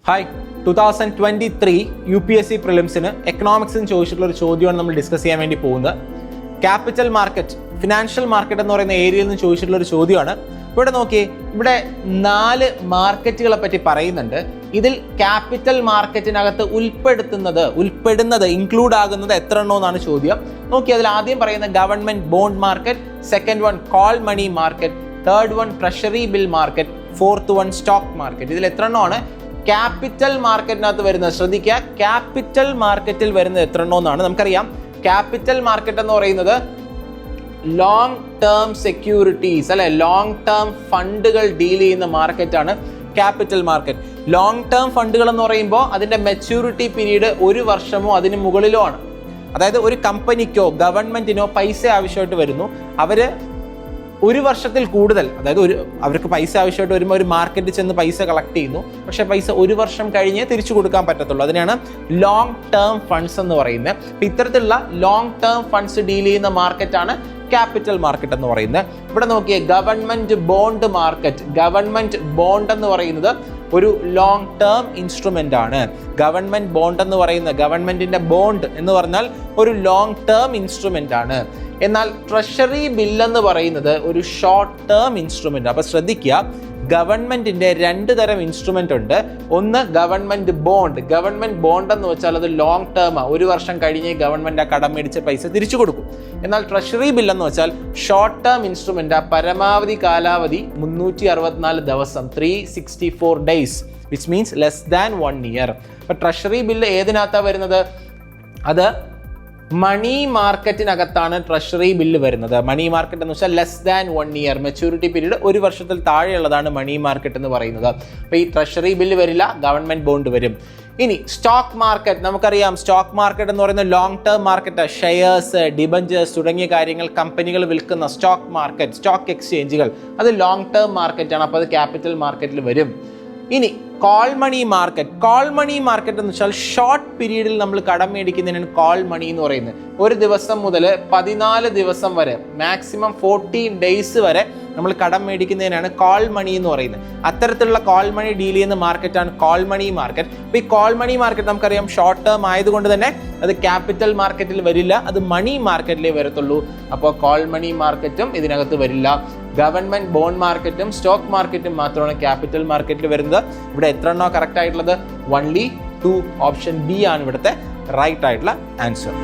Hi 2023 UPSC പ്രിലിംസിന് എക്കണോമിക്സിന് ചോദിച്ചിട്ടുള്ള ഒരു ചോദ്യമാണ് നമ്മൾ ഡിസ്കസ് ചെയ്യാൻ വേണ്ടി പോകുന്നത്. ക്യാപിറ്റൽ മാർക്കറ്റ്, ഫിനാൻഷ്യൽ മാർക്കറ്റ് എന്ന് പറയുന്ന ഏരിയയിൽ നിന്ന് ചോദിച്ചിട്ടുള്ള ഒരു ചോദ്യമാണ്. ഇവിടെ നോക്കിയേ, ഇവിടെ 4 മാർക്കറ്റുകളെ പറ്റി പറയുന്നുണ്ട്. ഇതിൽ ക്യാപിറ്റൽ മാർക്കറ്റിനകത്ത് ഉൾപ്പെടുന്നത് ഇൻക്ലൂഡ് ആകുന്നത് എത്ര എണ്ണോ എന്നാണ് ചോദ്യം. നോക്കി, അതിൽ ആദ്യം പറയുന്ന government bond market, second one call money market, third one treasury bill market, fourth one stock market. ഇതിൽ എത്ര എണ്ണമാണ് ക്യാപിറ്റൽ മാർക്കറ്റിനകത്ത് വരുന്നത്? ശ്രദ്ധിക്കുക, ക്യാപിറ്റൽ മാർക്കറ്റിൽ വരുന്നത് എത്ര എണ്ണോ എന്നാണ്. നമുക്കറിയാം, ക്യാപിറ്റൽ മാർക്കറ്റ് എന്ന് പറയുന്നത് ലോങ് ടേം സെക്യൂരിറ്റീസ് അല്ലെ, ലോങ് ടേം ഫണ്ടുകൾ ഡീൽ ചെയ്യുന്ന മാർക്കറ്റാണ് ക്യാപിറ്റൽ മാർക്കറ്റ്. ലോങ് ടേം ഫണ്ടുകൾ എന്ന് പറയുമ്പോൾ അതിന്റെ മെച്യൂരിറ്റി പീരീഡ് 1 വർഷമോ അതിന് മുകളിലോ ആണ്. അതായത് ഒരു കമ്പനിക്കോ ഗവൺമെന്റിനോ പൈസ ആവശ്യമായിട്ട് വരുന്നു, അവര് 1 വർഷത്തിൽ കൂടുതൽ, അതായത് അവർക്ക് പൈസ ആവശ്യമായിട്ട് വരുമ്പോൾ ഒരു മാർക്കറ്റിൽ ചെന്ന് പൈസ കളക്ട് ചെയ്യുന്നു, പക്ഷെ പൈസ 1 വർഷം കഴിഞ്ഞേ തിരിച്ചു കൊടുക്കാൻ പറ്റത്തുള്ളൂ. അതിനാണ് ലോങ് ടേം ഫണ്ട്സ് എന്ന് പറയുന്നത്. അപ്പം ഇത്തരത്തിലുള്ള ലോങ് ടേം ഫണ്ട്സ് ഡീൽ ചെയ്യുന്ന മാർക്കറ്റാണ് ക്യാപിറ്റൽ മാർക്കറ്റ് എന്ന് പറയുന്നത്. ഇവിടെ നോക്കിയേ, government bond market. Government bond എന്ന് പറയുന്നത് ഒരു ലോങ് ടേം ഇൻസ്ട്രുമെന്റ് ആണ്. ഗവൺമെന്റ് ബോണ്ട് എന്ന് പറയുന്നത്, ഗവൺമെന്റിന്റെ ബോണ്ട് എന്ന് പറഞ്ഞാൽ ഒരു ലോങ് ടേം ഇൻസ്ട്രുമെന്റ് ആണ്. എന്നാൽ ട്രഷറി ബിൽ എന്ന് പറയുന്നത് ഒരു ഷോർട്ട് ടേം ഇൻസ്ട്രുമെന്റ്. അപ്പൊ ശ്രദ്ധിക്കുക, ഗവൺമെന്റിന്റെ 2 തരം ഇൻസ്ട്രുമെന്റ് ഉണ്ട്. ഒന്ന് ഗവൺമെന്റ് ബോണ്ട്. ഗവൺമെന്റ് ബോണ്ട് എന്ന് വെച്ചാൽ അത് ലോങ് ടേം, 1 വർഷം കഴിഞ്ഞ് ഗവൺമെന്റ് ആ കടം മേടിച്ച പൈസ തിരിച്ചു കൊടുക്കും. എന്നാൽ ട്രഷറി ബിൽ എന്ന് വെച്ചാൽ ഷോർട്ട് ടേം ഇൻസ്ട്രുമെന്റ്. പരമാവധി കാലാവധി 364 ദിവസം, 364 days, which means less than 1 year. അപ്പൊ ട്രഷറി ബില്ല് ഏതിനകത്താണ് വരുന്നത്? അത് മണി മാർക്കറ്റിനകത്താണ് ട്രഷറി ബില്ല് വരുന്നത്. മണി മാർക്കറ്റ് എന്ന് വെച്ചാൽ less than 1 year, maturity period 1 വർഷത്തിൽ താഴെയുള്ളതാണ് മണി മാർക്കറ്റ് എന്ന് പറയുന്നത്. അപ്പോൾ ഈ ട്രഷറി ബില്ല് വരില്ല, ഗവൺമെന്റ് ബോണ്ട് വരും. ഇനി സ്റ്റോക്ക് മാർക്കറ്റ്, നമുക്കറിയാം സ്റ്റോക്ക് മാർക്കറ്റ് എന്ന് പറയുന്നത് long term market. Shares, debentures തുടങ്ങിയ കാര്യങ്ങൾ കമ്പനികൾ വിൽക്കുന്ന സ്റ്റോക്ക് മാർക്കറ്റ്, സ്റ്റോക്ക് എക്സ്ചേഞ്ചുകൾ, അത് ലോങ് ടേം മാർക്കറ്റാണ്. അപ്പോൾ അത് ക്യാപിറ്റൽ മാർക്കറ്റിൽ വരും. ഇനി call money market. Call money market എന്ന് വെച്ചാൽ ഷോർട്ട് പീരീഡിൽ നമ്മൾ കടം മേടിക്കുന്നതിനാണ് കോൾ മണി എന്ന് പറയുന്നത്. 1 ദിവസം മുതൽ 14 ദിവസം വരെ, മാക്സിമം 14 days വരെ നമ്മൾ കടം മേടിക്കുന്നതിനാണ് കോൾ മണി എന്ന് പറയുന്നത്. അത്തരത്തിലുള്ള കോൾ മണി ഡീൽ ചെയ്യുന്ന മാർക്കറ്റാണ് കോൾ മണി മാർക്കറ്റ്. അപ്പോൾ ഈ കോൾ മണി മാർക്കറ്റ് നമുക്കറിയാം ഷോർട്ട് ടേം ആയതുകൊണ്ട് തന്നെ അത് ക്യാപിറ്റൽ മാർക്കറ്റിൽ വരില്ല, അത് മണി മാർക്കറ്റിലേ വരത്തുള്ളൂ. അപ്പോൾ കോൾ മണി മാർക്കറ്റും ഇതിനകത്ത് വരില്ല. ഗവൺമെന്റ് ബോണ്ട് മാർക്കറ്റും സ്റ്റോക്ക് മാർക്കറ്റും മാത്രമാണ് ക്യാപിറ്റൽ മാർക്കറ്റിൽ വരുന്നത്. ഇവിടെ എത്ര എണ്ണോ കറക്റ്റ് ആയിട്ടുള്ളത്? only 2. ഓപ്ഷൻ ബി ആണ് ഇവിടുത്തെ റൈറ്റ് ആയിട്ടുള്ള ആൻസർ.